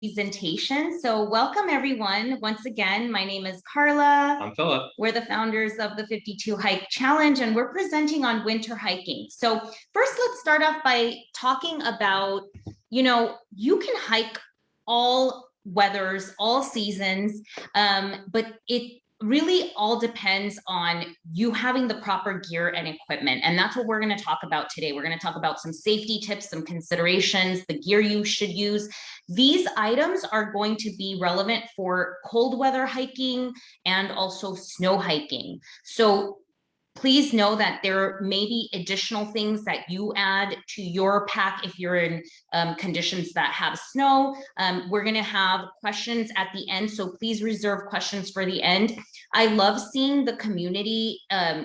presentation. So welcome everyone. Once again, my name is Carla. I'm Philip. We're the founders of the 52 Hike Challenge, and we're presenting on winter hiking. So first, let's start off by talking about, you can hike all weathers, all seasons, but it really all depends on you having the proper gear and equipment. And that's what we're going to talk about today. We're going to talk about some safety tips, some considerations, the gear you should use. These items are going to be relevant for cold weather hiking and also snow hiking. So please know that there may be additional things that you add to your pack if you're in conditions that have snow. We're going to have questions at the end, so please reserve questions for the end. I love seeing the community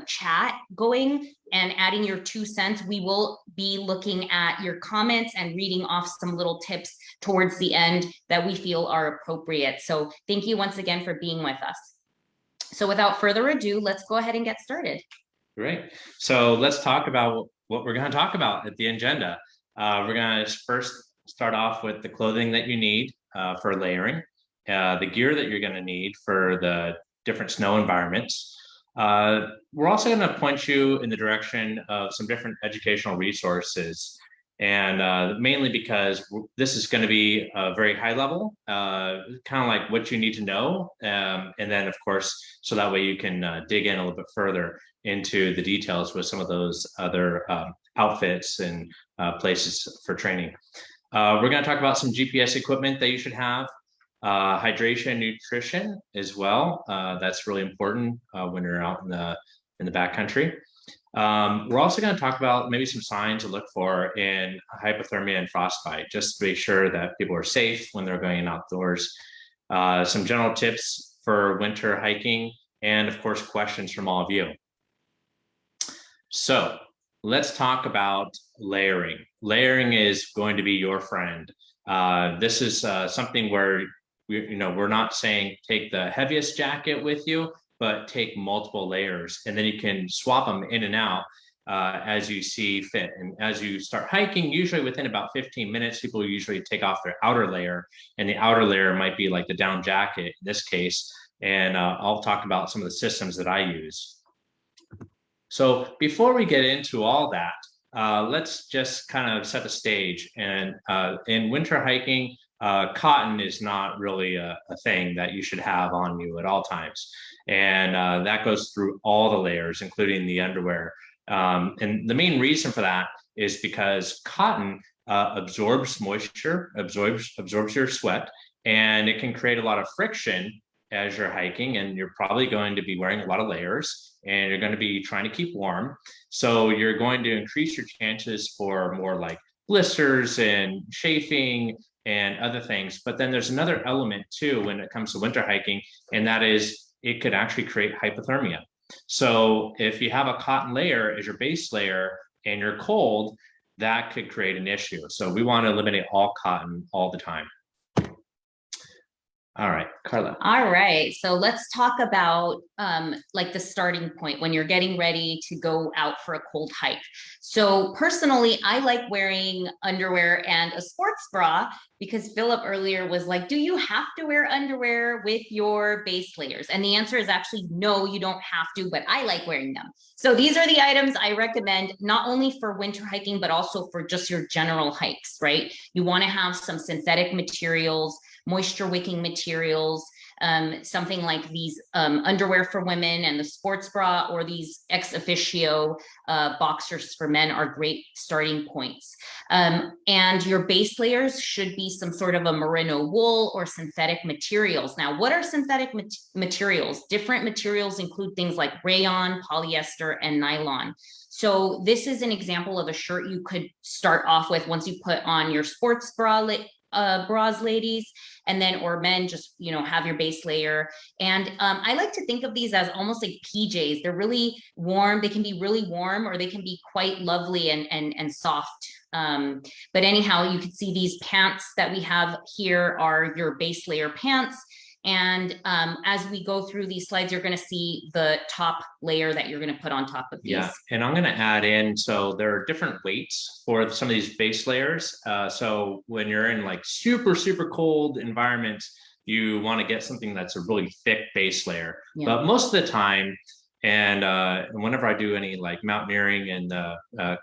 chat going and adding your 2 cents. We will be looking at your comments and reading off some little tips towards the end that we feel are appropriate. So thank you once again for being with us. So without further ado, let's go ahead and get started. Great. So let's talk about what we're going to talk about at the agenda. We're going to first start off with the clothing that you need for layering, the gear that you're going to need for the different snow environments. We're also going to point you in the direction of some different educational resources, and mainly because this is going to be a very high level, kind of like what you need to know, and then of course, so that way you can dig in a little bit further into the details with some of those other outfits and places for training. We're going to talk about some GPS equipment that you should have, hydration, nutrition as well. That's really important when you're out in the backcountry. We're also going to talk about maybe some signs to look for in hypothermia and frostbite, just to make sure that people are safe when they're going outdoors. Some general tips for winter hiking, and of course, questions from all of you. So let's talk about layering. Layering is going to be your friend. This is something where we're not saying take the heaviest jacket with you, but take multiple layers, and then you can swap them in and out as you see fit. And as you start hiking, usually within about 15 minutes, people usually take off their outer layer, and the outer layer might be like the down jacket in this case. And I'll talk about some of the systems that I use. So before we get into all that, let's just kind of set the stage. And in winter hiking, cotton is not really a thing that you should have on you at all times. And that goes through all the layers, including the underwear. And the main reason for that is because cotton absorbs moisture, absorbs your sweat, and it can create a lot of friction as you're hiking, and you're probably going to be wearing a lot of layers, and you're going to be trying to keep warm. So you're going to increase your chances for more like blisters and chafing and other things. But then there's another element too when it comes to winter hiking, and that is it could actually create hypothermia. So if you have a cotton layer as your base layer and you're cold, that could create an issue. So we want to eliminate all cotton all the time. All right, Carla. All right, so let's talk about like the starting point when you're getting ready to go out for a cold hike. So personally, I like wearing underwear and a sports bra because Philip earlier was like, do you have to wear underwear with your base layers? And the answer is actually no, you don't have to, but I like wearing them. So these are the items I recommend, not only for winter hiking, but also for just your general hikes, right? You want to have some synthetic materials, moisture wicking materials, something like these underwear for women and the sports bra, or these ex officio boxers for men are great starting points. And your base layers should be some sort of a merino wool or synthetic materials. Now, what are synthetic materials? Different materials include things like rayon, polyester, and nylon. So this is an example of a shirt you could start off with once you put on your sports bras, ladies, and then, or men, just have your base layer. And I like to think of these as almost like PJs. They're really warm. They can be really warm, or they can be quite lovely and soft. But anyhow, you can see these pants that we have here are your base layer pants. And as we go through these slides, you're going to see the top layer that you're going to put on top of these. Yeah, and I'm going to add in, so there are different weights for some of these base layers. So when you're in like super, super cold environments, you want to get something that's a really thick base layer. Yeah. But most of the time, and whenever I do any like mountaineering in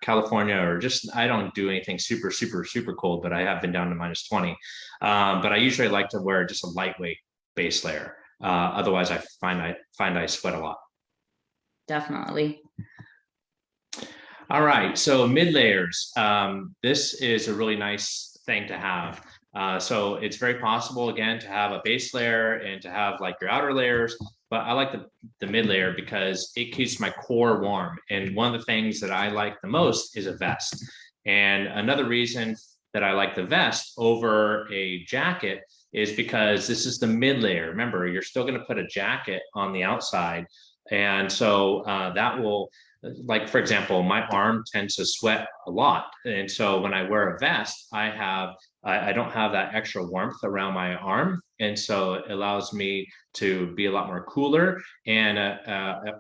California, or just, I don't do anything super, super, super cold, but I have been down to -20. But I usually like to wear just a lightweight base layer. Otherwise, I find I sweat a lot. Definitely. All right, so mid layers. This is a really nice thing to have. So it's very possible, again, to have a base layer and to have like your outer layers, but I like the mid layer because it keeps my core warm. And one of the things that I like the most is a vest. And another reason that I like the vest over a jacket is because this is the mid layer. Remember, you're still going to put a jacket on the outside. And so that will, like, for example, my arm tends to sweat a lot. And so when I wear a vest, I don't have that extra warmth around my arm. And so it allows me to be a lot more cooler. And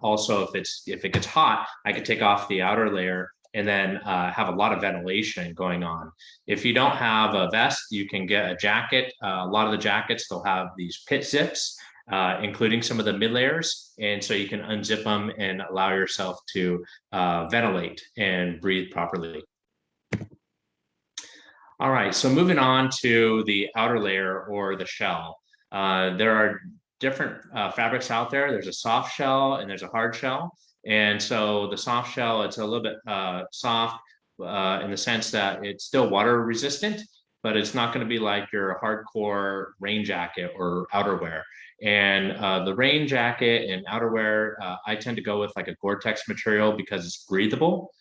also if it gets hot, I can take off the outer layer and then have a lot of ventilation going on. If you don't have a vest, you can get a jacket. A lot of the jackets, they'll have these pit zips, including some of the mid layers. And so you can unzip them and allow yourself to ventilate and breathe properly. All right, so moving on to the outer layer or the shell. There are different fabrics out there. There's a soft shell and there's a hard shell. And so the soft shell, it's a little bit soft in the sense that it's still water resistant, but it's not going to be like your hardcore rain jacket or outerwear. And the rain jacket and outerwear, I tend to go with like a Gore-Tex material because it's breathable.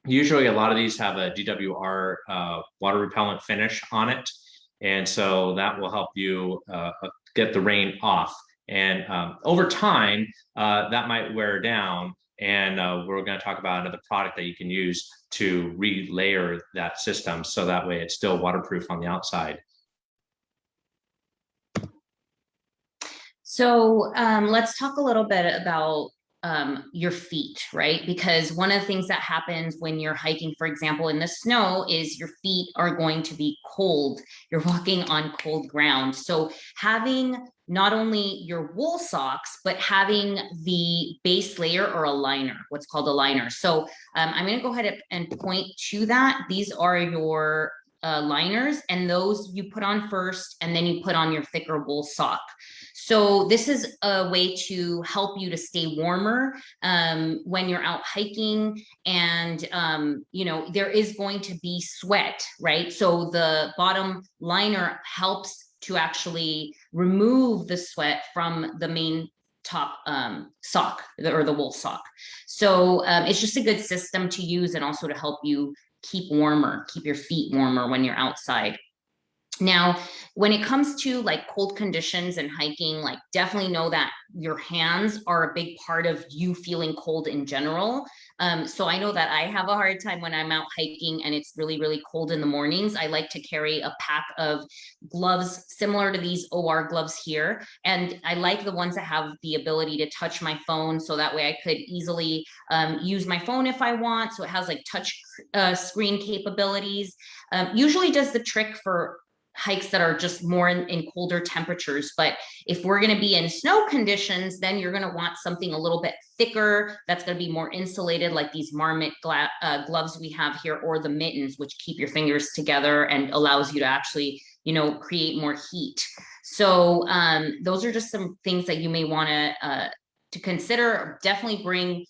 Usually a lot of these have a DWR water repellent finish on it. And so that will help you get the rain off. And over time, that might wear down. And we're going to talk about another product that you can use to re-layer that system. So that way it's still waterproof on the outside. So let's talk a little bit about your feet, right? Because one of the things that happens when you're hiking, for example, in the snow, is your feet are going to be cold. You're walking on cold ground. So having not only your wool socks, but having the base layer or a liner, what's called a liner. So I'm going to go ahead and point to that. These are your liners, and those you put on first, and then you put on your thicker wool sock. So this is a way to help you to stay warmer when you're out hiking. And, you know, there is going to be sweat, right? So the bottom liner helps to actually remove the sweat from the main top sock or the wool sock. So it's just a good system to use, and also to help you keep warmer, keep your feet warmer when you're outside. Now, when it comes to like cold conditions and hiking, like definitely know that your hands are a big part of you feeling cold in general. So I know that I have a hard time when I'm out hiking and it's really, really cold in the mornings. I like to carry a pack of gloves similar to these OR gloves here. And I like the ones that have the ability to touch my phone. So that way I could easily use my phone if I want. So it has like touch screen capabilities. Usually does the trick for hikes that are just more in colder temperatures. But if we're going to be in snow conditions, then you're going to want something a little bit thicker that's going to be more insulated, like these Marmot gloves we have here, or the mittens, which keep your fingers together and allows you to actually, you know, create more heat. So those are just some things that you may want to consider. Definitely bring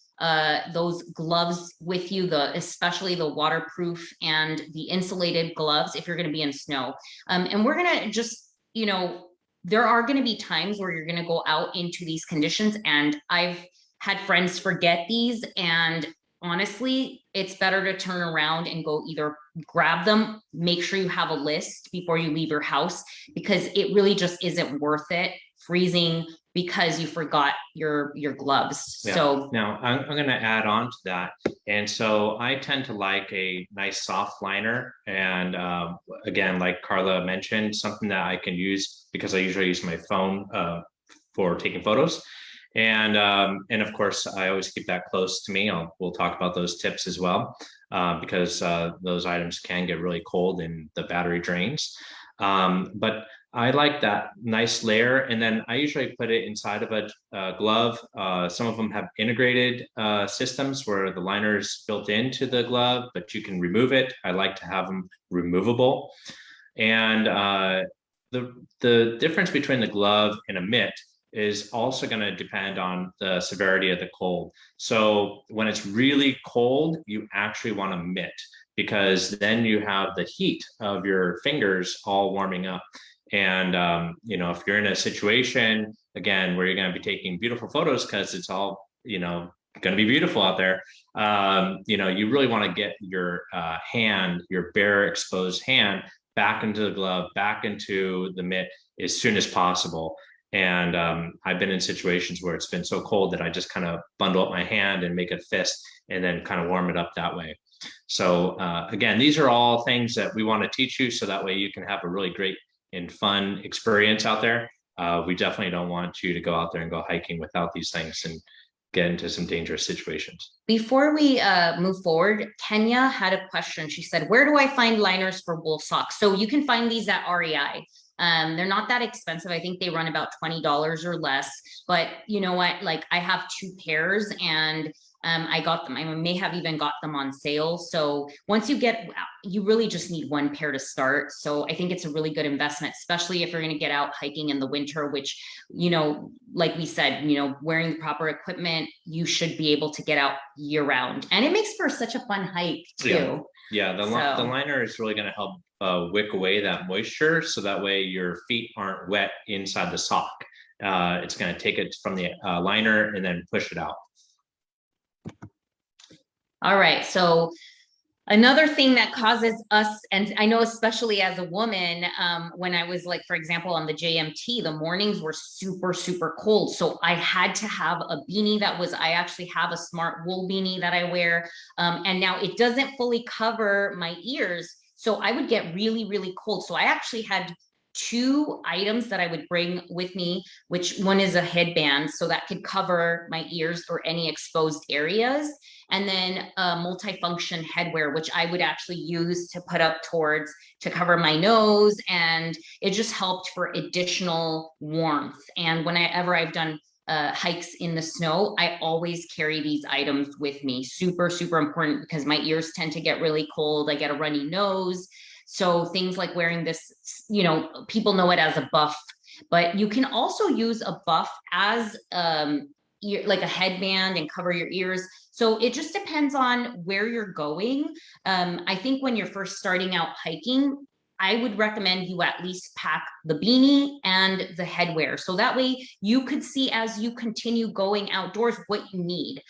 those gloves with you, especially the waterproof and the insulated gloves if you're going to be in snow. And we're going to just, you know, there are going to be times where you're going to go out into these conditions, and I've had friends forget these, and honestly, it's better to turn around and go either grab them, make sure you have a list before you leave your house, because it really just isn't worth it freezing because you forgot your gloves. Yeah. So Now I'm going to add on to that. And so I tend to like a nice soft liner. And again, like Carla mentioned, something that I can use because I usually use my phone for taking photos. And of course, I always keep that close to me. We'll talk about those tips as well, because those items can get really cold and the battery drains. But I like that nice layer, and then I usually put it inside of a glove. Some of them have integrated systems where the liner is built into the glove, but you can remove it. I like to have them removable. And the difference between the glove and a mitt is also going to depend on the severity of the cold. So when it's really cold, you actually want a mitt because then you have the heat of your fingers all warming up. And if you're in a situation again where you're going to be taking beautiful photos because it's all going to be beautiful out there, you really want to get your hand, your bare exposed hand, back into the glove, back into the mitt as soon as possible. And I've been in situations where it's been so cold that I just kind of bundle up my hand and make a fist and then kind of warm it up that way. So again, these are all things that we want to teach you so that way you can have a really great and fun experience out there. We definitely don't want you to go out there and go hiking without these things and get into some dangerous situations. before we move forward, Kenya had a question. She said, where do I find liners for wool socks? So you can find these at REI. They're not that expensive. I think they run about $20 or less, but you know what? Like I have 2 pairs and I got them. I may have even got them on sale. So once you really just need 1 pair to start. So I think it's a really good investment, especially if you're going to get out hiking in the winter, which, like we said, wearing the proper equipment, you should be able to get out year round. And it makes for such a fun hike too. Yeah, the liner is really going to help wick away that moisture. So that way your feet aren't wet inside the sock. It's going to take it from the liner and then push it out. All right. So another thing that causes us, and I know especially as a woman, when I was like, for example, on the JMT, the mornings were super, super cold. So I had to have a beanie I actually have a smart wool beanie that I wear. And now it doesn't fully cover my ears. So I would get really, really cold. So I actually had 2 items that I would bring with me, which one is a headband, so that could cover my ears or any exposed areas. And then a multifunction headwear, which I would actually use to put up to cover my nose. And it just helped for additional warmth. And whenever I've done hikes in the snow, I always carry these items with me. Super, super important because my ears tend to get really cold. I get a runny nose. So things like wearing this, people know it as a buff, but you can also use a buff as like a headband and cover your ears. So it just depends on where you're going. I think when you're first starting out hiking, I would recommend you at least pack the beanie and the headwear. So that way you could see as you continue going outdoors what you need.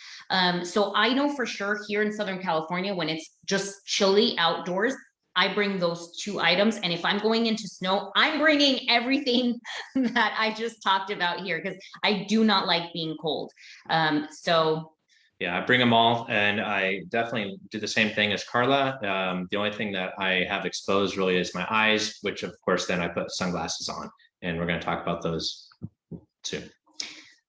So I know for sure here in Southern California, when it's just chilly outdoors, I bring those 2 items. And if I'm going into snow, I'm bringing everything that I just talked about here because I do not like being cold. Yeah, I bring them all, and I definitely do the same thing as Carla. The only thing that I have exposed really is my eyes, which of course then I put sunglasses on, and we're going to talk about those soon.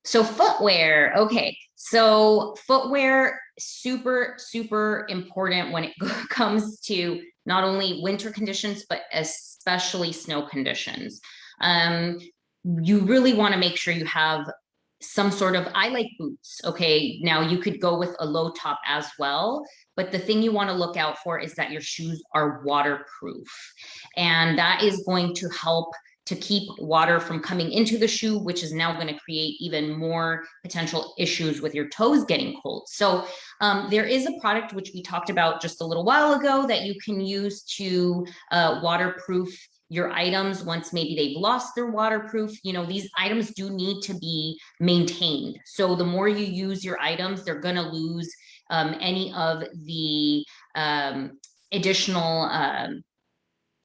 So footwear. Okay. So footwear, super, super important when it comes to not only winter conditions, but especially snow conditions. You really want to make sure you have some sort of, I like boots. Okay. Now you could go with a low top as well, but the thing you want to look out for is that your shoes are waterproof. And that is going to help to keep water from coming into the shoe, which is now going to create even more potential issues with your toes getting cold. So there is a product which we talked about just a little while ago that you can use to waterproof your items once maybe they've lost their waterproof. These items do need to be maintained. So the more you use your items, they're going to lose any of the additional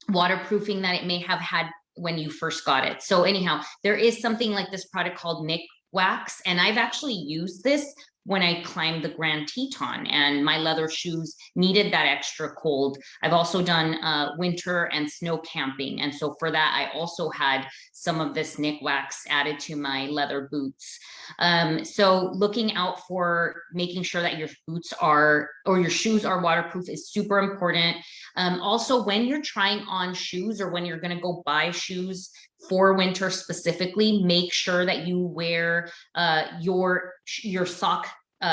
waterproofing that it may have had when you first got it. So anyhow, there is something like this product called Nick Wax, and I've actually used this when I climbed the Grand Teton and my leather shoes needed that extra cold. I've also done winter and snow camping. And so for that, I also had some of this Nick Wax added to my leather boots. So looking out for making sure that your boots are, or your shoes are waterproof is super important. Also, when you're trying on shoes or when you're going to go buy shoes for winter specifically, make sure that you wear your sock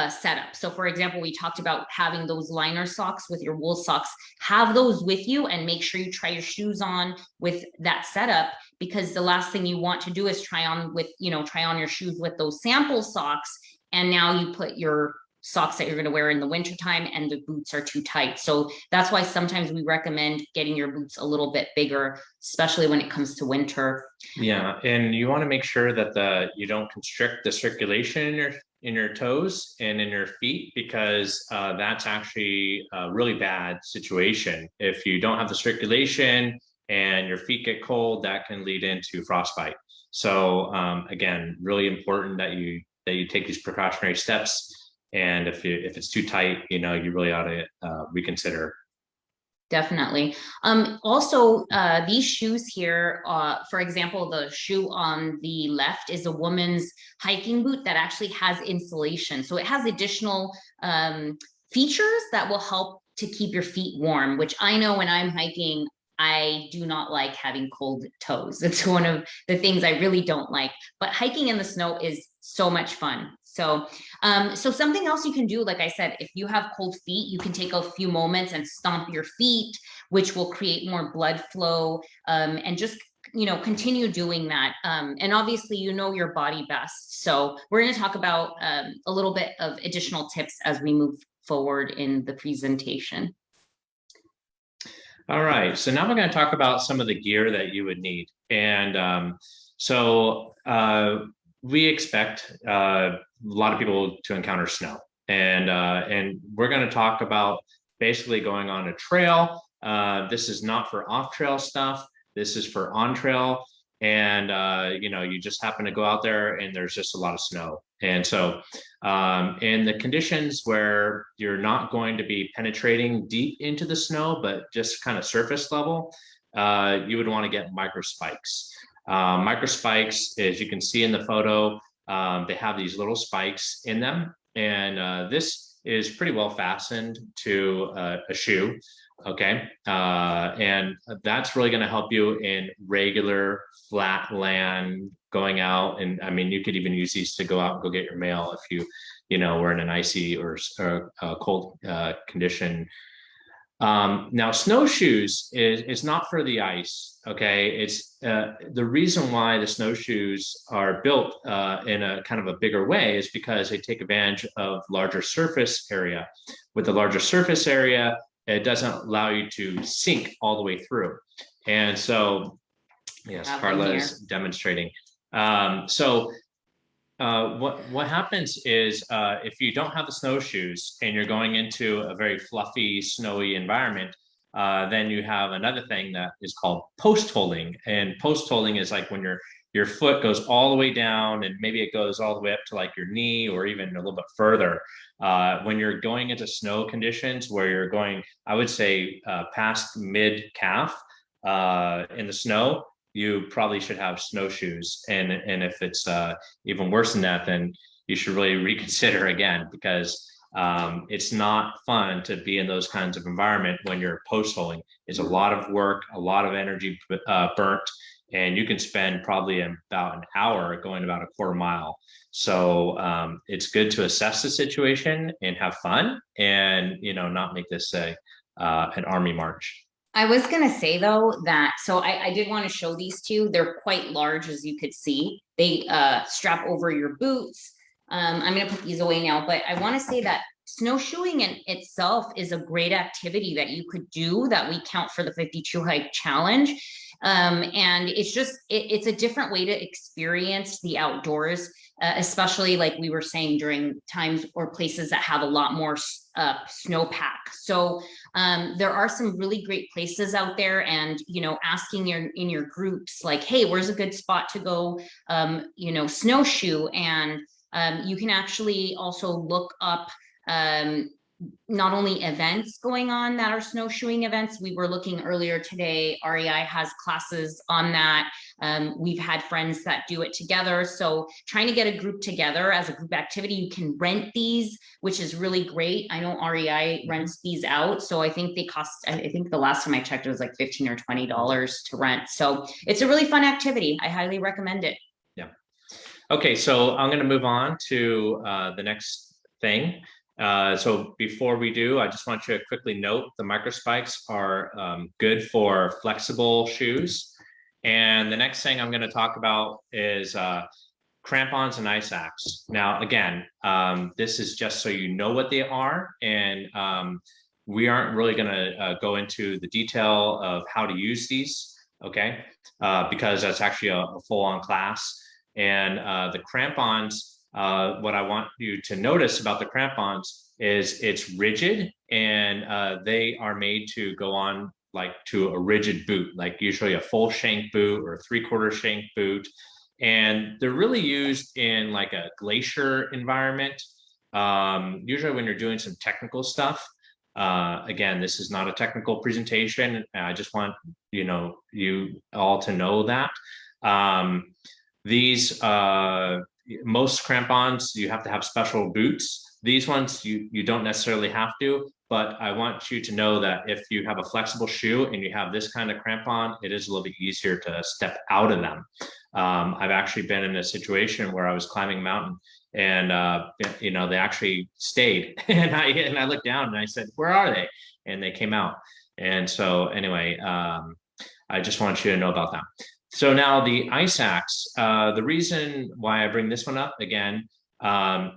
setup. So for example, we talked about having those liner socks with your wool socks. Have those with you and make sure you try your shoes on with that setup, because the last thing you want to do is try on your shoes with those sample socks, and now you put your socks that you're going to wear in the wintertime and the boots are too tight. So that's why sometimes we recommend getting your boots a little bit bigger, especially when it comes to winter. Yeah, and you want to make sure that you don't constrict the circulation in your toes and in your feet, because that's actually a really bad situation. If you don't have the circulation and your feet get cold, that can lead into frostbite. So again, really important that you take these precautionary steps. And if it's too tight, you really ought to reconsider. Definitely. Also, these shoes here, for example, the shoe on the left is a woman's hiking boot that actually has insulation. So it has additional features that will help to keep your feet warm, which I know when I'm hiking, I do not like having cold toes. It's one of the things I really don't like. But hiking in the snow is so much fun. So something else you can do, like I said, if you have cold feet, you can take a few moments and stomp your feet, which will create more blood flow, and just continue doing that. And obviously, your body best. So we're going to talk about a little bit of additional tips as we move forward in the presentation. All right, so now we're going to talk about some of the gear that you would need. And we expect a lot of people to encounter snow. And we're going to talk about basically going on a trail. This is not for off-trail stuff. This is for on-trail. And, you just happen to go out there and there's just a lot of snow. And so in the conditions where you're not going to be penetrating deep into the snow, but just kind of surface level, you would want to get Microspikes. Microspikes, as you can see in the photo, they have these little spikes in them. And this is pretty well fastened to a shoe. Okay. And that's really going to help you in regular flat land going out. And I mean, you could even use these to go out and go get your mail if we're in an icy or cold condition. Now, snowshoes is not for the ice. Okay. It's the reason why the snowshoes are built in a kind of a bigger way is because they take advantage of larger surface area. With the larger surface area, it doesn't allow you to sink all the way through. And so, yes, Carla is demonstrating. What happens is if you don't have the snowshoes and you're going into a very fluffy, snowy environment, then you have another thing that is called post holing. And post holing is like when your foot goes all the way down and maybe it goes all the way up to like your knee or even a little bit further. When you're going into snow conditions where you're going, I would say past mid calf in the snow, you probably should have snowshoes. And if it's even worse than that, then you should really reconsider again, because it's not fun to be in those kinds of environment when you're post holing. It's a lot of work, a lot of energy burnt. And you can spend probably about an hour going about a quarter mile. So it's good to assess the situation and have fun and, not make this an army march. I was going to say, though, that I did want to show these to you. They're quite large, as you could see. They strap over your boots. I'm going to put these away now, but I want to say that snowshoeing in itself is a great activity that you could do that we count for the 52 hike challenge. And it's just, it's a different way to experience the outdoors, especially like we were saying during times or places that have a lot more snowpack. So there are some really great places out there, and asking in your groups like, hey, where's a good spot to go snowshoe. And you can actually also look up not only events going on that are snowshoeing events. We were looking earlier today, REI has classes on that. We've had friends that do it together. So trying to get a group together as a group activity, you can rent these, which is really great. I know REI rents these out. So I think they cost, I think the last time I checked, it was like $15 or $20 to rent. So it's a really fun activity. I highly recommend it. Yeah. Okay, so I'm going to move on to the next thing. So before we do, I just want you to quickly note the Microspikes are good for flexible shoes. And the next thing I'm going to talk about is crampons and ice axe. Now, again, this is just so you know what they are. And we aren't really going to go into the detail of how to use these, okay? Because that's actually a full-on class. And the crampons, what I want you to notice about the crampons is it's rigid, and they are made to go on like to a rigid boot, like usually a full shank boot or a 3/4 shank boot. And they're really used in like a glacier environment, usually when you're doing some technical stuff. Again, this is not a technical presentation. I just want you all to know that. These most crampons, you have to have special boots. These ones, you don't necessarily have to, but I want you to know that if you have a flexible shoe and you have this kind of crampon, it is a little bit easier to step out of them. I've actually been in a situation where I was climbing a mountain, and they actually stayed, and I looked down and I said, "Where are they?" And they came out. And so anyway, I just want you to know about that. So now the ice axe, the reason why I bring this one up again,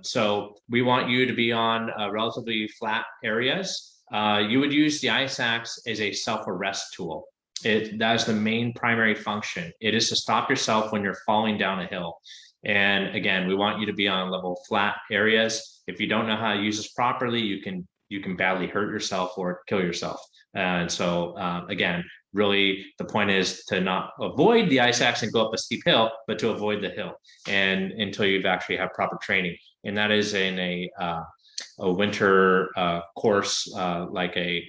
so we want you to be on relatively flat areas. You would use the ice axe as a self-arrest tool. That is the main primary function. It is to stop yourself when you're falling down a hill. And again, we want you to be on level flat areas. If you don't know how to use this properly, you can badly hurt yourself or kill yourself. And so again, really the point is to not avoid the ice axe and go up a steep hill, but to avoid the hill and until you've actually have proper training. And that is in a winter course, like a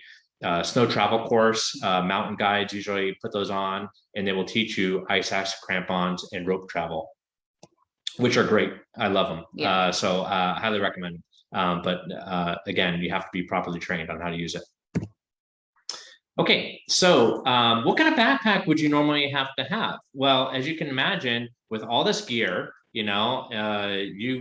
snow travel course. Mountain guides usually put those on, and they will teach you ice axe, crampons, and rope travel, which are great. I love them. Yeah. So highly recommend them. But again, you have to be properly trained on how to use it. Okay, so what kind of backpack would you normally have to have? Well, as you can imagine, with all this gear, you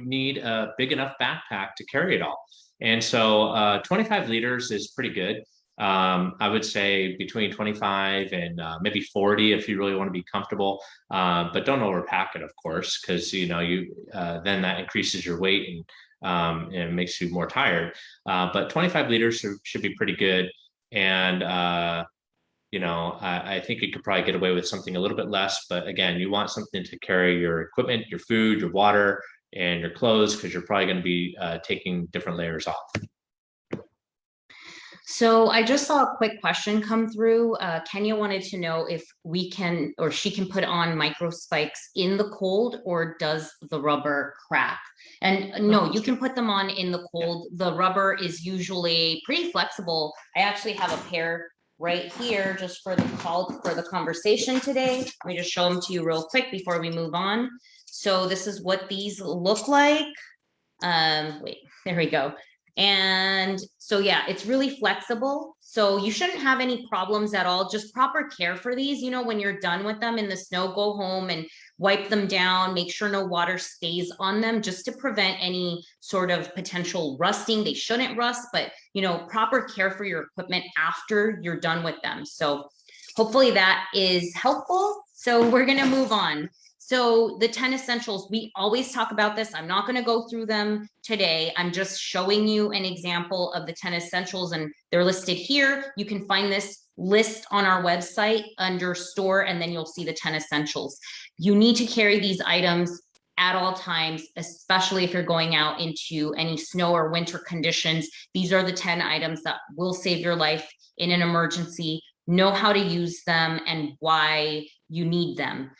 need a big enough backpack to carry it all. And so 25 liters is pretty good. I would say between 25 and maybe 40 if you really want to be comfortable, but don't overpack it, of course, because then that increases your weight and it makes you more tired. But 25 liters should be pretty good. And I think you could probably get away with something a little bit less, but again, you want something to carry your equipment, your food, your water, and your clothes, because you're probably going to be taking different layers off. So I just saw a quick question come through. Kenya wanted to know if we can, or she can put on Microspikes in the cold, or does the rubber crack? And no, you can put them on in the cold. The rubber is usually pretty flexible. I actually have a pair right here just for the conversation today. Let me just show them to you real quick before we move on. So this is what these look like. Wait, there we go. And so, yeah, it's really flexible. So you shouldn't have any problems at all. Just proper care for these. When you're done with them in the snow, go home and wipe them down. Make sure no water stays on them, just to prevent any sort of potential rusting. They shouldn't rust, but, proper care for your equipment after you're done with them. So hopefully that is helpful. So we're going to move on. So the 10 essentials, we always talk about this. I'm not going to go through them today. I'm just showing you an example of the 10 essentials, and they're listed here. You can find this list on our website under store, and then you'll see the 10 essentials. You need to carry these items at all times, especially if you're going out into any snow or winter conditions. These are the 10 items that will save your life in an emergency. Know how to use them and why you need them.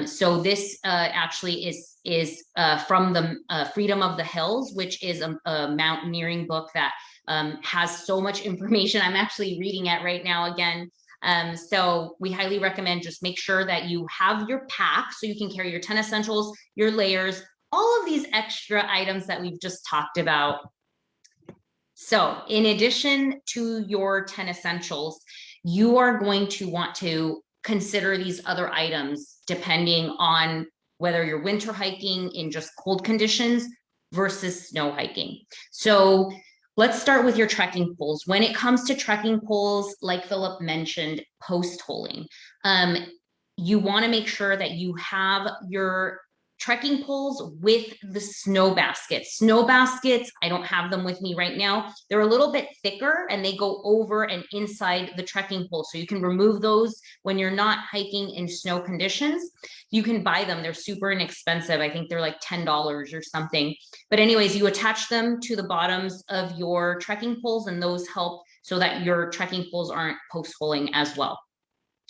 So this actually is from the Freedom of the Hills, which is a mountaineering book that has so much information. I'm actually reading it right now again. So we highly recommend just make sure that you have your pack so you can carry your 10 essentials, your layers, all of these extra items that we've just talked about. So in addition to your 10 essentials, you are going to want to consider these other items depending on whether you're winter hiking in just cold conditions versus snow hiking. So let's start with your trekking poles. When it comes to trekking poles, like Philip mentioned, post holing, you want to make sure that you have your trekking poles with the snow baskets. Snow baskets, I don't have them with me right now. They're a little bit thicker and they go over and inside the trekking pole. So you can remove those when you're not hiking in snow conditions. You can buy them. They're super inexpensive. I think they're like $10 or something. But anyways, you attach them to the bottoms of your trekking poles, and those help so that your trekking poles aren't post-holing as well.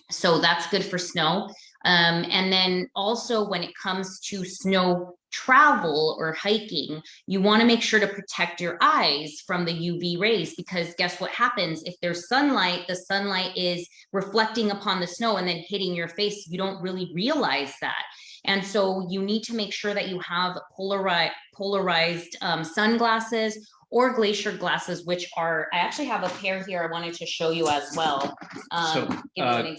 So that's good for snow. And then also when it comes to snow travel or hiking, you want to make sure to protect your eyes from the UV rays, because guess what happens if there's sunlight? The sunlight is reflecting upon the snow and then hitting your face. You don't really realize that. And so you need to make sure that you have polarized sunglasses or glacier glasses, which are, I actually have a pair here I wanted to show you as well.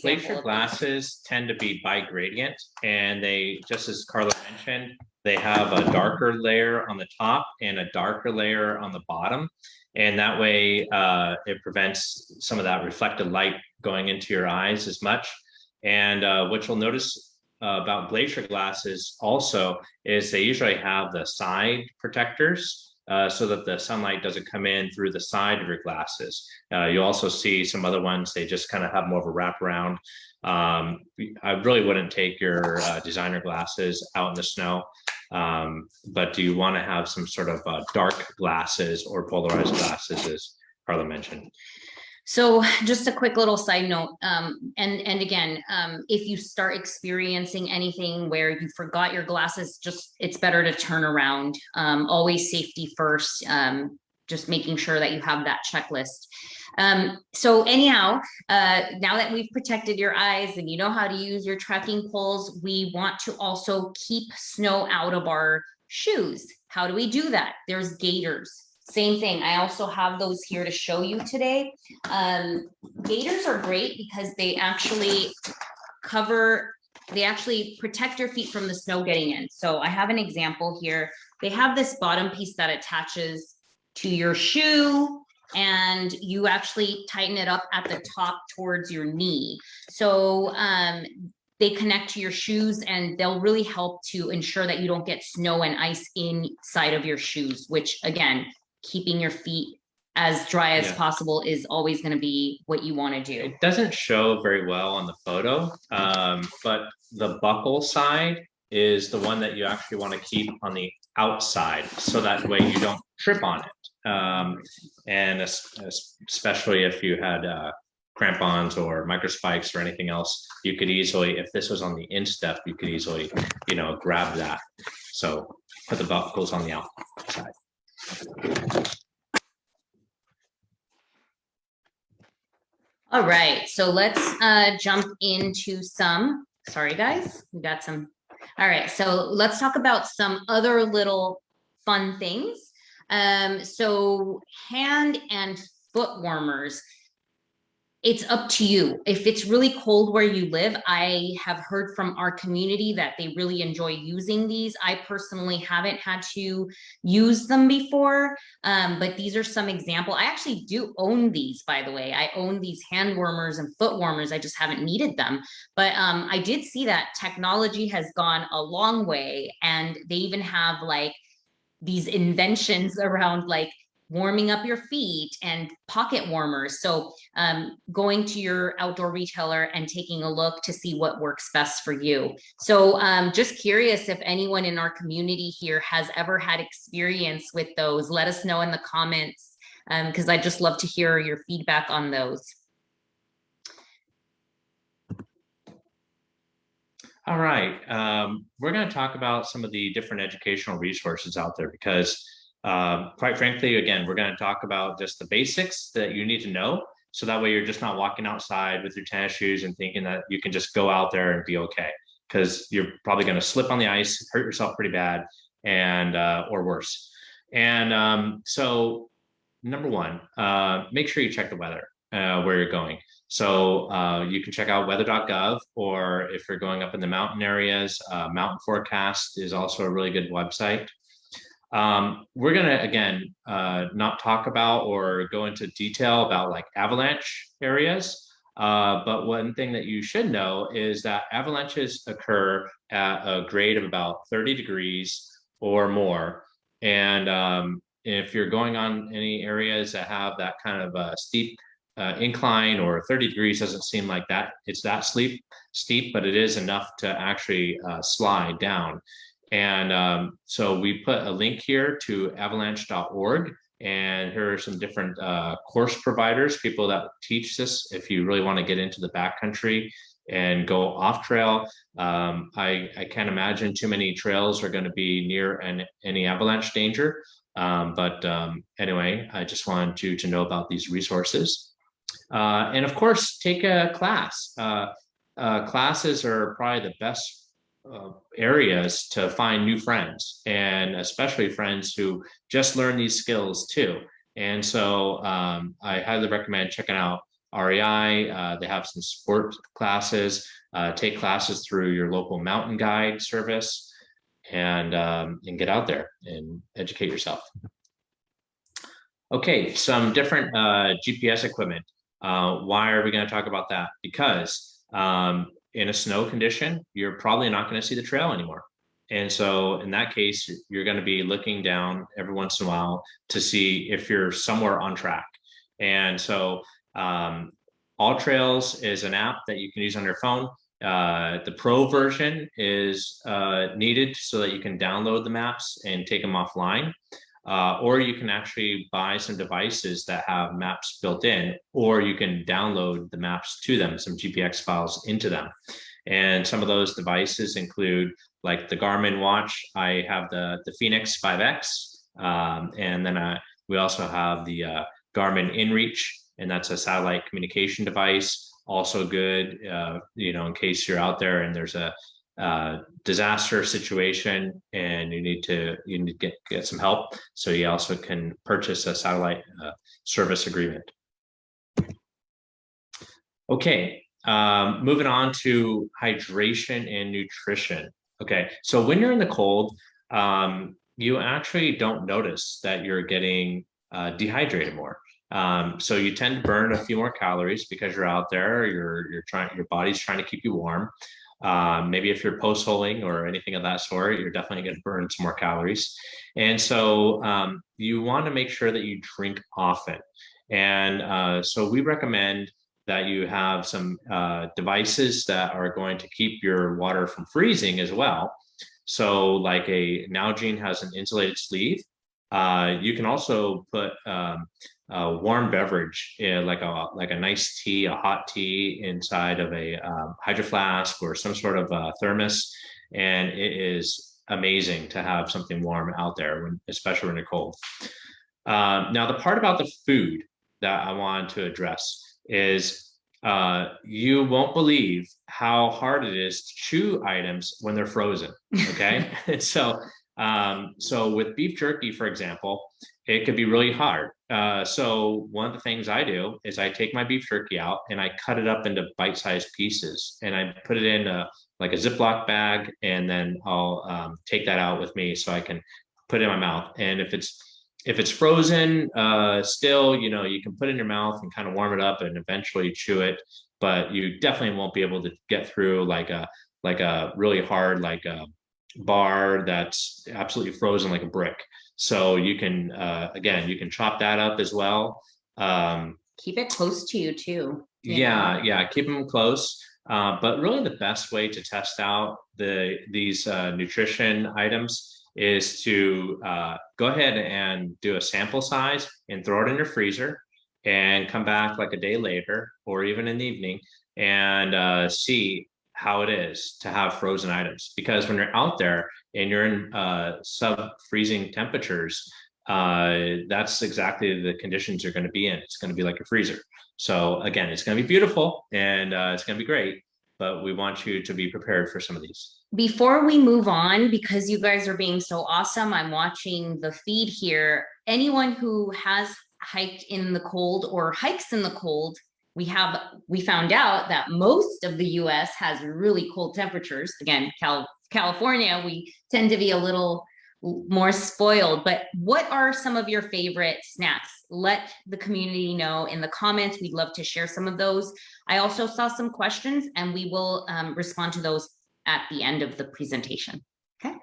Glacier glasses tend to be bi gradient, and they, just as Carla mentioned, they have a darker layer on the top and a darker layer on the bottom. And that way it prevents some of that reflected light going into your eyes as much. And what you'll notice about glacier glasses also is they usually have the side protectors, so that the sunlight doesn't come in through the side of your glasses. You also see some other ones, they just kind of have more of a wraparound. I really wouldn't take your designer glasses out in the snow, but do you want to have some sort of dark glasses or polarized glasses, as Carla mentioned? So just a quick little side note, and again, if you start experiencing anything where you forgot your glasses, just it's better to turn around. Always safety first, just making sure that you have that checklist. So anyhow, now that we've protected your eyes and you know how to use your trekking poles, we want to also keep snow out of our shoes. How do we do that? There's gaiters. Same thing. I also have those here to show you today. Gaiters are great because they actually protect your feet from the snow getting in. So I have an example here. They have this bottom piece that attaches to your shoe, and you actually tighten it up at the top towards your knee. So they connect to your shoes, and they'll really help to ensure that you don't get snow and ice inside of your shoes, which again, keeping your feet as dry as possible is always going to be what you want to do. It doesn't show very well on the photo, but the buckle side is the one that you actually want to keep on the outside, so that way you don't trip on it. And especially if you had crampons or microspikes or anything else, you could easily, if this was on the instep, you could easily, grab that. So put the buckles on the outside. All right, so let's jump into some, sorry guys, we got some. All right, so let's talk about some other little fun things. So hand and foot warmers. It's up to you. If it's really cold where you live, I have heard from our community that they really enjoy using these. I personally haven't had to use them before, but these are some example. I actually do own these, by the way. I own these hand warmers and foot warmers. I just haven't needed them. But I did see that technology has gone a long way, and they even have like these inventions around like warming up your feet and pocket warmers. So going to your outdoor retailer and taking a look to see what works best for you. So just curious if anyone in our community here has ever had experience with those. Let us know in the comments because I'd just love to hear your feedback on those. All right. We're going to talk about some of the different educational resources out there because, quite frankly, again, we're going to talk about just the basics that you need to know. So that way you're just not walking outside with your tennis shoes and thinking that you can just go out there and be okay. Because you're probably going to slip on the ice, hurt yourself pretty bad, and or worse. And so, number one, make sure you check the weather where you're going. So you can check out weather.gov, or if you're going up in the mountain areas, Mountain Forecast is also a really good website. We're gonna, again, not talk about or go into detail about like avalanche areas. But one thing that you should know is that avalanches occur at a grade of about 30 degrees or more. And if you're going on any areas that have that kind of steep incline, or 30 degrees doesn't seem like that it's that steep, but it is enough to actually slide down. And so we put a link here to avalanche.org, and here are some different course providers, people that teach this if you really want to get into the backcountry and go off trail. I can't imagine too many trails are going to be near any avalanche danger. But anyway, I just wanted you to know about these resources. And of course, take a class. Classes are probably the best areas to find new friends, and especially friends who just learn these skills too. And so I highly recommend checking out REI. They have some sport classes. Take classes through your local mountain guide service, and get out there and educate yourself. Okay, some different GPS equipment. Why are we going to talk about that? Because in a snow condition, you're probably not going to see the trail anymore. And so in that case, you're going to be looking down every once in a while to see if you're somewhere on track. And so All Trails is an app that you can use on your phone. The pro version is needed so that you can download the maps and take them offline. Or you can actually buy some devices that have maps built in, or you can download the maps to them, some GPX files into them. And some of those devices include like the Garmin watch. I have the Phoenix 5X. And then we also have the Garmin InReach, and that's a satellite communication device. Also good, in case you're out there and there's a disaster situation and you need to get some help. So you also can purchase a satellite service agreement. Okay, moving on to hydration and nutrition. Okay, so when you're in the cold, you actually don't notice that you're getting dehydrated more. So you tend to burn a few more calories because you're out there. Your body's trying to keep you warm. Maybe if you're post holing or anything of that sort, you're definitely going to burn some more calories. And so you want to make sure that you drink often. And so we recommend that you have some devices that are going to keep your water from freezing as well. So like a Nalgene has an insulated sleeve. You can also put a warm beverage, like a nice tea, a hot tea inside of a hydro flask or some sort of thermos. And it is amazing to have something warm out there, especially when you're cold. Now, the part about the food that I wanted to address is you won't believe how hard it is to chew items when they're frozen. Okay. And so So with beef jerky, for example, it could be really hard. So one of the things I do is I take my beef jerky out and I cut it up into bite-sized pieces, and I put it in like a Ziploc bag, and then I'll take that out with me so I can put it in my mouth. And if it's frozen, still, you can put it in your mouth and kind of warm it up and eventually chew it, but you definitely won't be able to get through like a really hard like a bar that's absolutely frozen like a brick. So you can again, you can chop that up as well. Keep it close to you too. Yeah, keep them close. But really, the best way to test out these nutrition items is to go ahead and do a sample size and throw it in your freezer, and come back like a day later or even in the evening and see how it is to have frozen items. Because when you're out there and you're in sub-freezing temperatures, that's exactly the conditions you're going to be in. It's going to be like a freezer. So again, it's going to be beautiful and it's going to be great, but we want you to be prepared for some of these. Before we move on, because you guys are being so awesome, I'm watching the feed here. Anyone who has hiked in the cold or hikes in the cold, we found out that most of the US has really cold temperatures. Again, California, we tend to be a little more spoiled, but what are some of your favorite snacks? Let the community know in the comments. We'd love to share some of those. I also saw some questions, and we will respond to those at the end of the presentation. Okay.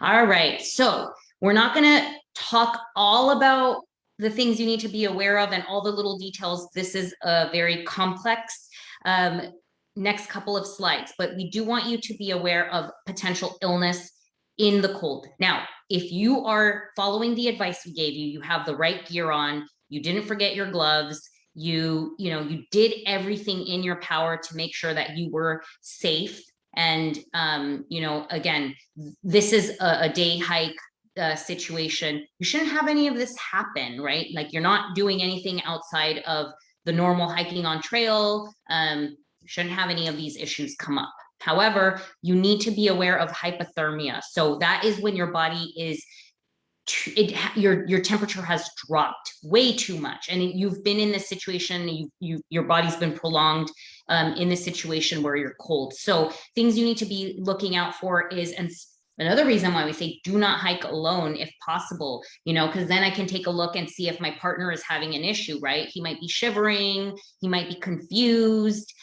All right, so we're not going to talk all about the things you need to be aware of and all the little details. This is a very complex next couple of slides, but we do want you to be aware of potential illness in the cold. Now, if you are following the advice we gave you, you have the right gear on, you didn't forget your gloves, you did everything in your power to make sure that you were safe. And, again, this is a day hike situation. You shouldn't have any of this happen, right? Like, you're not doing anything outside of the normal hiking on trail. Shouldn't have any of these issues come up. However, you need to be aware of hypothermia. So that is when your body is, your temperature has dropped way too much, and you've been in this situation. Your body's been prolonged in this situation where you're cold. So things you need to be looking out for is, and another reason why we say do not hike alone if possible, because then I can take a look and see if my partner is having an issue, right? He might be shivering, he might be confused,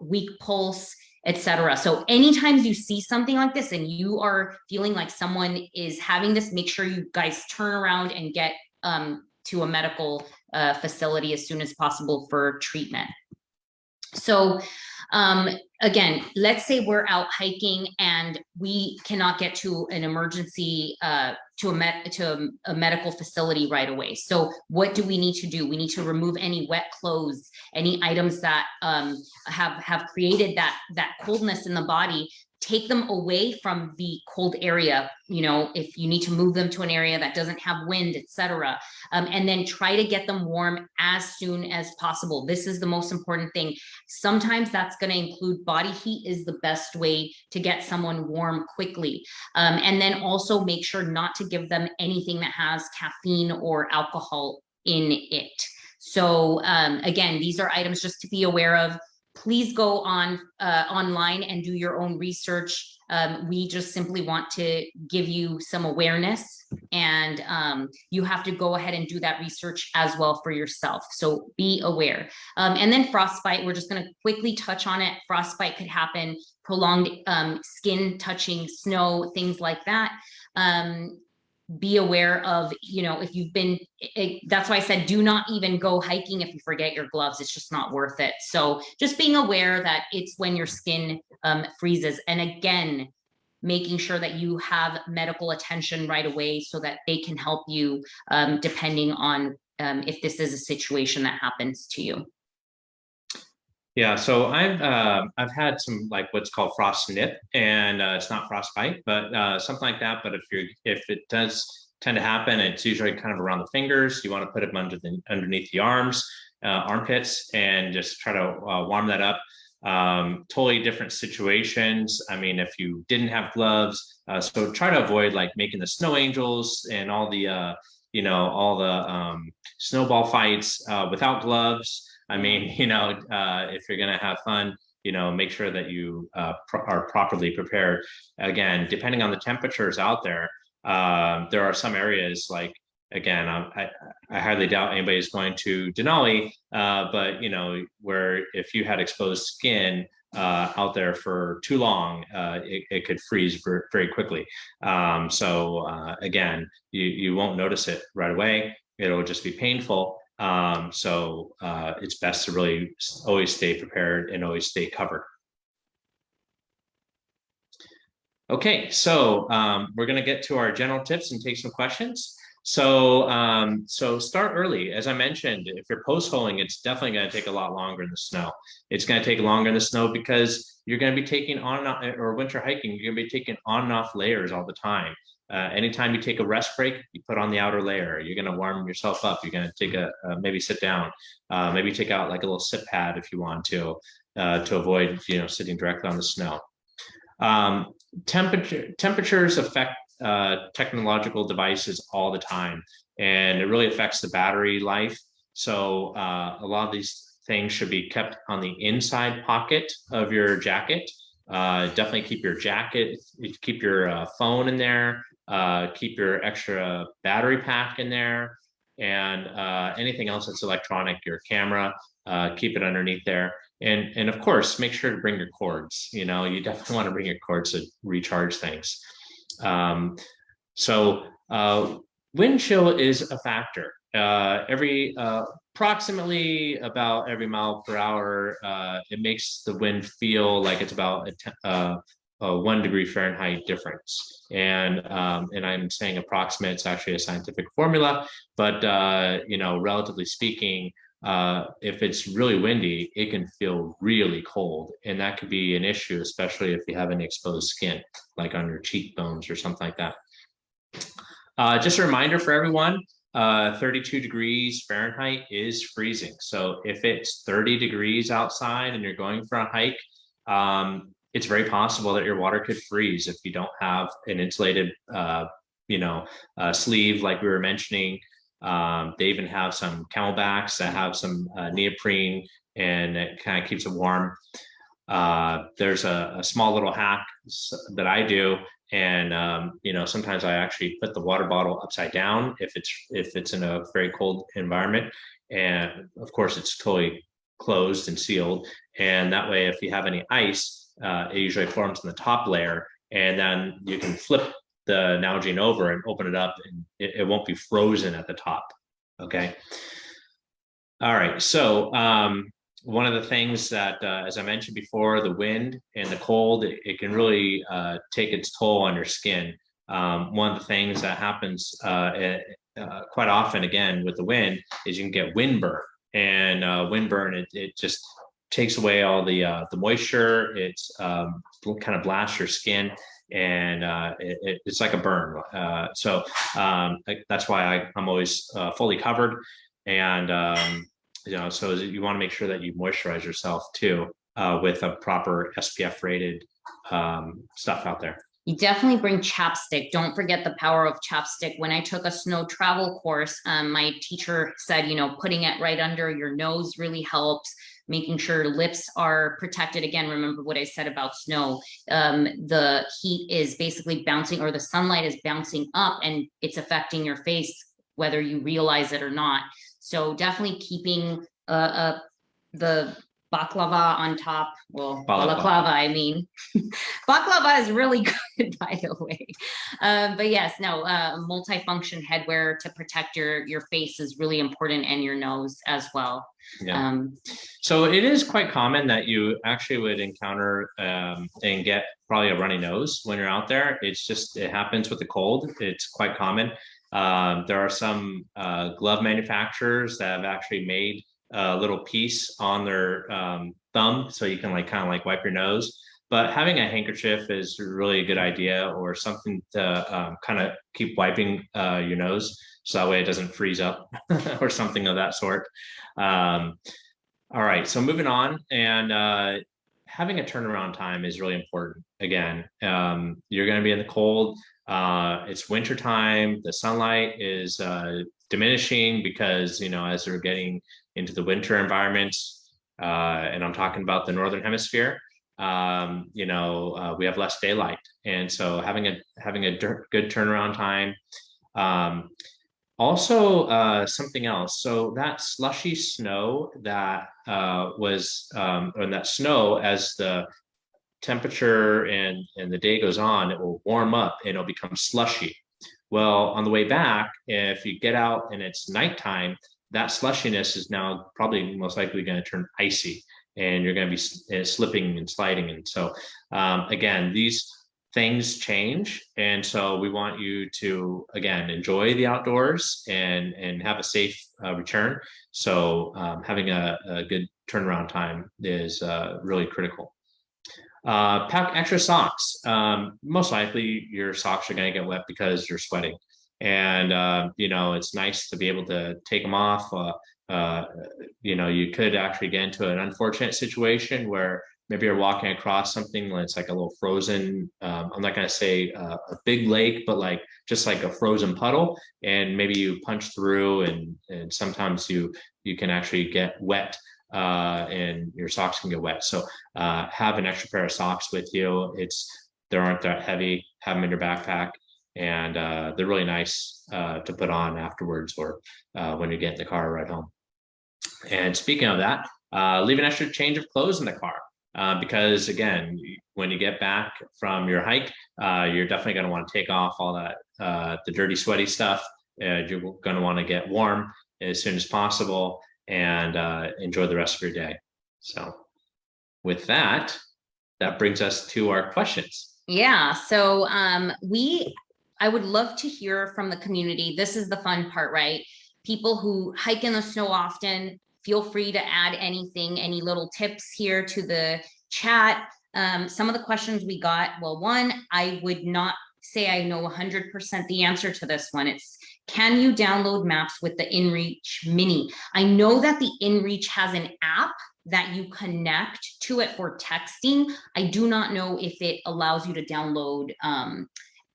weak pulse, etc. So anytime you see something like this and you are feeling like someone is having this, make sure you guys turn around and get to a medical facility as soon as possible for treatment. So again, let's say we're out hiking and we cannot get to an emergency, to a medical facility right away. So what do we need to do? We need to remove any wet clothes, any items that have created that coldness in the body. Take them away from the cold area, if you need to move them to an area that doesn't have wind, etc. And then try to get them warm as soon as possible. This is the most important thing. Sometimes that's going to include body heat is the best way to get someone warm quickly. And then also make sure not to give them anything that has caffeine or alcohol in it. So again, these are items just to be aware of. Please go online and do your own research. We just simply want to give you some awareness, and you have to go ahead and do that research as well for yourself. So be aware. And then frostbite, we're just going to quickly touch on it. Frostbite could happen, prolonged skin touching snow, things like that. Be aware of, if you've been, that's why I said, do not even go hiking if you forget your gloves. It's just not worth it. So just being aware that it's when your skin freezes. And again, making sure that you have medical attention right away so that they can help you depending on if this is a situation that happens to you. Yeah, so I've had some like what's called frost nip, and it's not frostbite, but something like that. But if it does tend to happen, it's usually kind of around the fingers. You want to put them underneath the arms, armpits, and just try to warm that up. Totally different situations. I mean, if you didn't have gloves, so try to avoid like making the snow angels and all the all the snowball fights without gloves. I mean, if you're gonna have fun, make sure that you are properly prepared. Again, depending on the temperatures out there, there are some areas like, again, I highly doubt anybody's going to Denali, but where if you had exposed skin out there for too long, it could freeze very quickly. Again, you won't notice it right away. It'll just be painful. It's best to really always stay prepared and always stay covered. Okay, so we're going to get to our general tips and take some questions. So start early. As I mentioned, if you're post-holing, it's definitely going to take a lot longer in the snow. It's going to take longer in the snow because you're going to be taking on and off, or winter hiking, you're going to be taking on and off layers all the time. Anytime you take a rest break, you put on the outer layer. You're going to warm yourself up. You're going to take maybe sit down, maybe take out like a little sit pad if you want to avoid sitting directly on the snow. Temperatures affect technological devices all the time, and it really affects the battery life. So a lot of these things should be kept on the inside pocket of your jacket. Definitely keep your jacket, keep your phone in there, keep your extra battery pack in there, and anything else that's electronic, your camera, keep it underneath there. And of course, make sure to bring your cords. You definitely want to bring your cords to recharge things. Wind chill is a factor. Approximately about every mile per hour, it makes the wind feel like it's about a 1 degree Fahrenheit difference. And I'm saying approximate, it's actually a scientific formula, but relatively speaking, if it's really windy, it can feel really cold, and that could be an issue, especially if you have any exposed skin, like on your cheekbones or something like that. Just a reminder for everyone, 32 degrees Fahrenheit is freezing. So if it's 30 degrees outside and you're going for a hike, it's very possible that your water could freeze if you don't have an insulated, sleeve like we were mentioning. They even have some camelbacks that have some neoprene, and it kind of keeps it warm. There's a small little hack that I do, and sometimes I actually put the water bottle upside down if it's in a very cold environment, and of course it's totally closed and sealed. And that way, if you have any ice, it usually forms in the top layer, and then you can flip the Nalgene over and open it up, and it won't be frozen at the top. Okay. All right. So one of the things that, as I mentioned before, the wind and the cold, it can really take its toll on your skin. One of the things that happens quite often, again, with the wind, is you can get windburn. And windburn, it just takes away all the moisture. It's kind of blasts your skin, and it's like a burn. That's why I'm always fully covered. And so you want to make sure that you moisturize yourself too with a proper SPF rated stuff out there. You definitely bring chapstick. Don't forget the power of chapstick. When I took a snow travel course, my teacher said, putting it right under your nose really helps. Making sure lips are protected. Again, remember what I said about snow. The heat is basically bouncing, or the sunlight is bouncing up, and it's affecting your face, whether you realize it or not. So definitely keeping the baklava on top. Well, balaclava, I mean. Baklava is really good, by the way. But yes, no, multifunction headwear to protect your face is really important, and your nose as well. Yeah. So it is quite common that you actually would encounter and get probably a runny nose when you're out there. It happens with the cold. It's quite common. There are some glove manufacturers that have actually made a little piece on their thumb, so you can kind of wipe your nose. But having a handkerchief is really a good idea, or something to kind of keep wiping your nose, so that way it doesn't freeze up or something of that sort. All right, so moving on, and having a turnaround time is really important. Again, you're going to be in the cold. It's winter time. The sunlight is diminishing because, as we're getting into the winter environments, and I'm talking about the Northern Hemisphere, we have less daylight. And so having a good turnaround time. Also, something else. So that slushy snow that or that snow, as the temperature and the day goes on, it will warm up and it'll become slushy. Well, on the way back, if you get out and it's nighttime, that slushiness is now probably most likely going to turn icy, and you're going to be slipping and sliding. And so, again, these things change, and so we want you to, again, enjoy the outdoors and have a safe return. So having a good turnaround time is really critical. Pack extra socks. Most likely your socks are going to get wet because you're sweating, and it's nice to be able to take them off. You could actually get into an unfortunate situation where maybe you're walking across something that's like a little frozen, I'm not going to say a big lake, but just like a frozen puddle, and maybe you punch through, and sometimes you can actually get wet, and your socks can get wet. So have an extra pair of socks with you. They aren't that heavy. Have them in your backpack, and they're really nice to put on afterwards, or when you get in the car right home. And speaking of that, leave an extra change of clothes in the car. Because again, when you get back from your hike, you're definitely going to want to take off all that, the dirty, sweaty stuff. You're going to want to get warm as soon as possible, and enjoy the rest of your day. So with that brings us to our questions. Yeah. So I would love to hear from the community. This is the fun part, right? People who hike in the snow often, feel free to add anything, any little tips here to the chat. Some of the questions we got, well, one, I would not say I know 100% the answer to this one. It's, can you download maps with the InReach Mini? I know that the InReach has an app that you connect to it for texting. I do not know if it allows you to download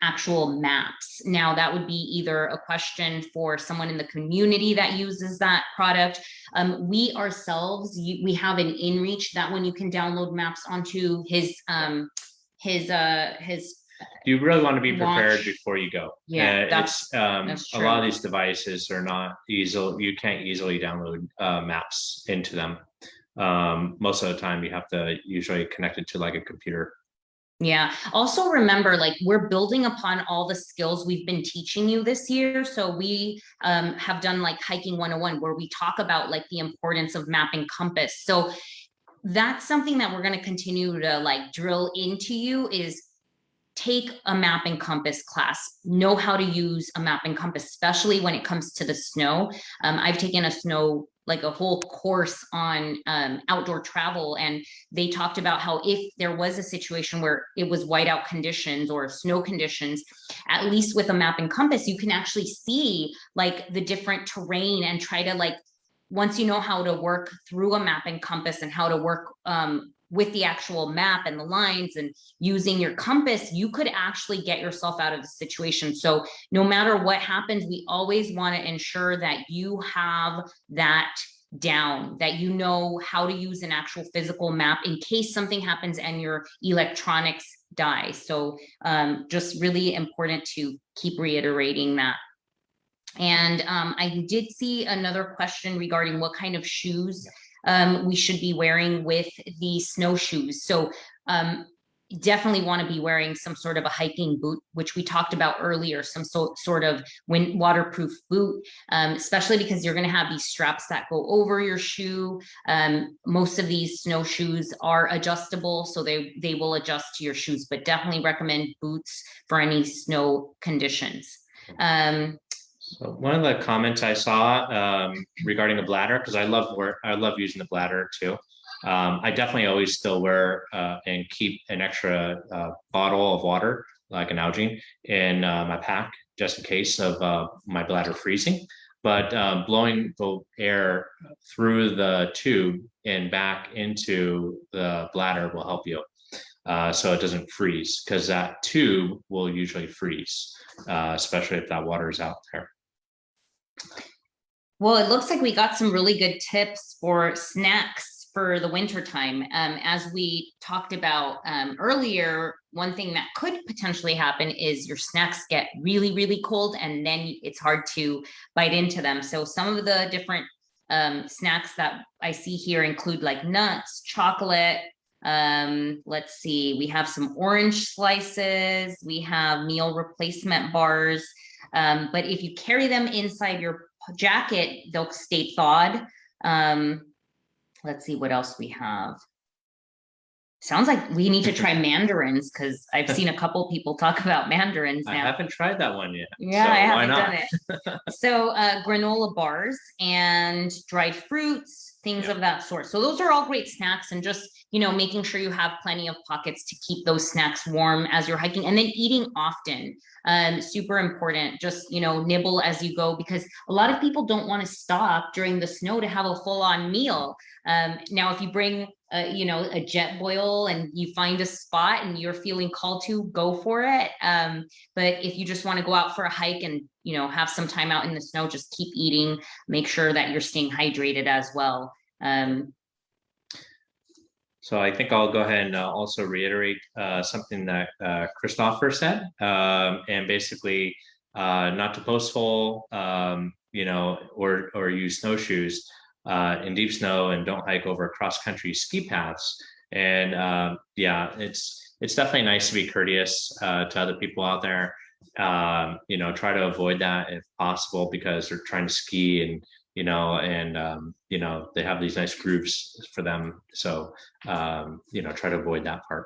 actual maps. Now, that would be either a question for someone in the community that uses that product. We ourselves, we have an InReach that when you can download maps onto his you really want to be prepared before you go. Yeah, that's a lot of these devices are not easy. You can't easily download maps into them. Most of the time you have to usually connect it to like a computer. Yeah. Also remember, we're building upon all the skills we've been teaching you this year. So we have done hiking 101, where we talk about the importance of map and compass. So that's something that we're going to continue to drill into you, is take a map and compass class, know how to use a map and compass, especially when it comes to the snow. I've taken a whole course on outdoor travel, and they talked about how if there was a situation where it was whiteout conditions or snow conditions, at least with a map and compass, you can actually see the different terrain and try to once you know how to work through a map and compass and how to work with the actual map and the lines and using your compass, you could actually get yourself out of the situation. So no matter what happens, we always want to ensure that you have that down, that you know how to use an actual physical map in case something happens and your electronics die. So just really important to keep reiterating that. And I did see another question regarding what kind of shoes we should be wearing with the snowshoes. So definitely want to be wearing some sort of a hiking boot, which we talked about earlier, some sort of waterproof boot, especially because you're going to have these straps that go over your shoe. Most of these snowshoes are adjustable, so they will adjust to your shoes, but definitely recommend boots for any snow conditions. So one of the comments I saw regarding a bladder, because I love using the bladder too. I definitely always still wear and keep an extra bottle of water, like an Nalgene, in my pack, just in case of my bladder freezing. but blowing the air through the tube and back into the bladder will help you. So it doesn't freeze, because that tube will usually freeze, especially if that water is out there. Well, it looks like we got some really good tips for snacks for the winter time. As we talked about earlier, one thing that could potentially happen is your snacks get really, really cold, and then it's hard to bite into them. So some of the different snacks that I see here include like nuts, chocolate. Let's see, we have some orange slices, we have meal replacement bars. But if you carry them inside your jacket, they'll stay thawed. Let's see what else we have. Sounds like we need to try mandarins, because I've seen a couple people talk about mandarins now. I haven't tried that one yet. Yeah, so I haven't done it. So granola bars and dried fruits, things of that sort. So those are all great snacks, and just, you know, making sure you have plenty of pockets to keep those snacks warm as you're hiking, and then eating often. Super important. Just, you know, nibble as you go, because a lot of people don't want to stop during the snow to have a full-on meal. Now, if you bring you know, a jet boil and you find a spot and you're feeling called to, go for it. But if you just want to go out for a hike and, you know, have some time out in the snow, just keep eating, make sure that you're staying hydrated as well. So I think I'll go ahead and also reiterate something that Christopher said, and basically not to post hole, you know, or use snowshoes in deep snow, and don't hike over cross-country ski paths. And yeah, it's definitely nice to be courteous to other people out there. You know, try to avoid that if possible, because they're trying to ski, and you know, and you know, they have these nice grooves for them. So you know, try to avoid that part.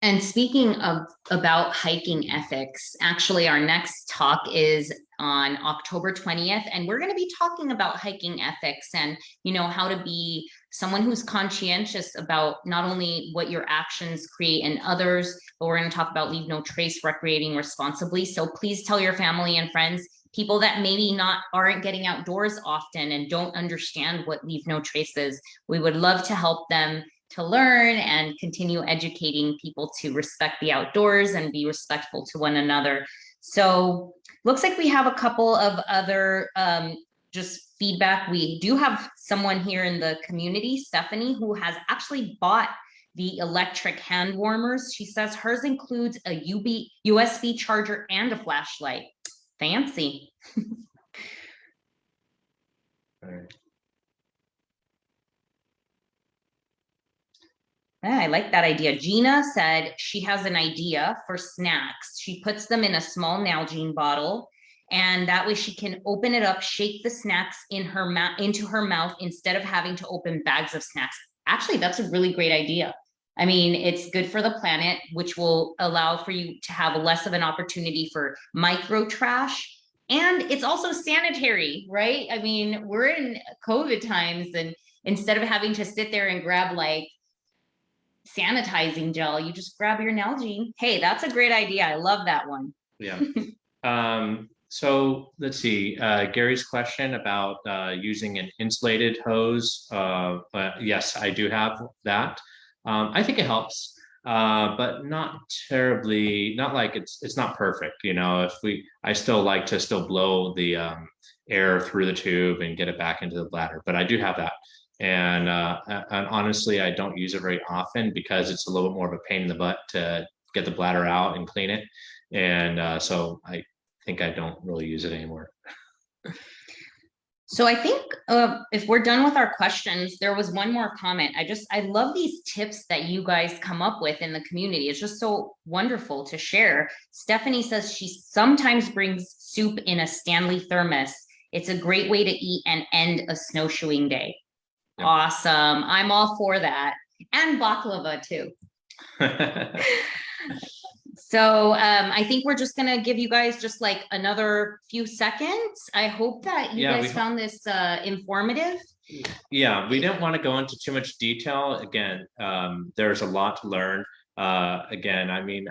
And speaking of about hiking ethics, actually our next talk is on October 20th, and we're going to be talking about hiking ethics and, you know, how to be someone who's conscientious about not only what your actions create in others, but we're going to talk about leave no trace, recreating responsibly. So please tell your family and friends, people that maybe aren't getting outdoors often and don't understand what leave no trace is. We would love to help them to learn and continue educating people to respect the outdoors and be respectful to one another. So looks like we have a couple of other just feedback. We do have someone here in the community, Stephanie, who has actually bought the electric hand warmers. She says hers includes a USB charger and a flashlight. Fancy. All right. I like that idea. Gina said she has an idea for snacks. She puts them in a small Nalgene bottle, and that way she can open it up, shake the snacks in her into her mouth, instead of having to open bags of snacks. Actually, that's a really great idea. I mean, it's good for the planet, which will allow for you to have less of an opportunity for micro trash. And it's also sanitary, right? I mean, we're in COVID times, and instead of having to sit there and grab like sanitizing gel, you just grab your Nalgene. Hey, that's a great idea. I love that one. Yeah. So let's see, Gary's question about using an insulated hose. Yes, I do have that. I think it helps, but not terribly, not like it's not perfect. You know, I still like to still blow the air through the tube and get it back into the bladder, but I do have that. And honestly, I don't use it very often, because it's a little bit more of a pain in the butt to get the bladder out and clean it. And so I think I don't really use it anymore. So I think if we're done with our questions, there was one more comment. I love these tips that you guys come up with in the community. It's just so wonderful to share. Stephanie says she sometimes brings soup in a Stanley thermos. It's a great way to eat and end a snowshoeing day. Yep. Awesome. I'm all for that. And baklava too. So I think we're just going to give you guys just like another few seconds. I hope that you guys found this informative. Yeah, we didn't want to go into too much detail. Again, there's a lot to learn. Again, I mean,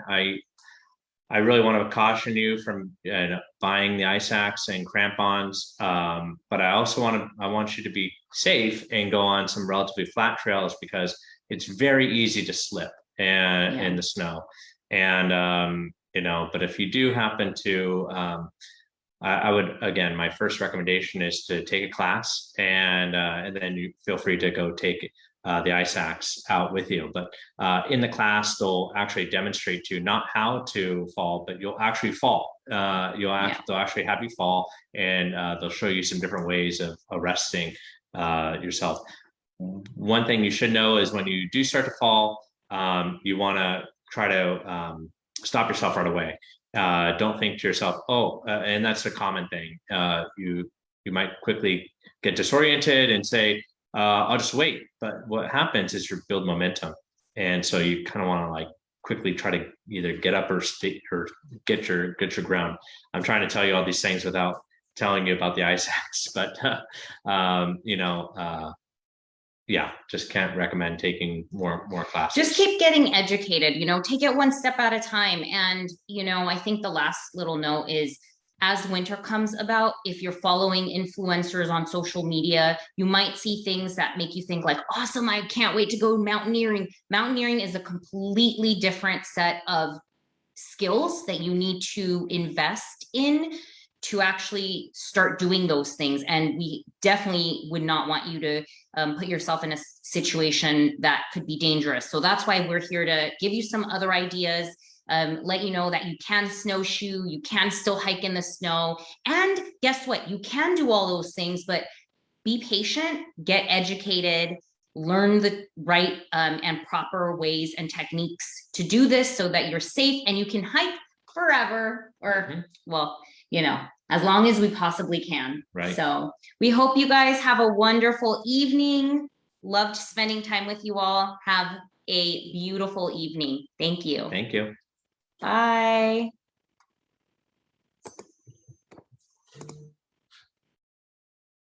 I really want to caution you from buying the ice axe and crampons. But I want you to be safe and go on some relatively flat trails because it's very easy to slip and in the snow. And but if you do happen to, I would, again, my first recommendation is to take a class and then you feel free to go take the ice axe out with you. But in the class, they'll actually demonstrate to you not how to fall, but you'll actually fall. They'll actually have you fall, and they'll show you some different ways of arresting yourself. One thing you should know is when you do start to fall, you want to try to stop yourself right away. Don't think to yourself, oh, and that's a common thing. You might quickly get disoriented and say, I'll just wait. But what happens is you build momentum. And so you kind of want to like quickly try to either get up or stay or get your ground. I'm trying to tell you all these things without telling you about the ice axe, but yeah, just can't recommend taking more classes. Just keep getting educated, take it one step at a time. And, I think the last little note is as winter comes about, if you're following influencers on social media, you might see things that make you think like, awesome, I can't wait to go mountaineering. Mountaineering is a completely different set of skills that you need to invest in to actually start doing those things. And we definitely would not want you to put yourself in a situation that could be dangerous. So that's why we're here to give you some other ideas, let you know that you can snowshoe, you can still hike in the snow. And guess what? You can do all those things, but be patient, get educated, learn the right and proper ways and techniques to do this so that you're safe and you can hike forever or, as long as we possibly can. Right. So we hope you guys have a wonderful evening. Loved spending time with you all. Have a beautiful evening. Thank you. Thank you. Bye.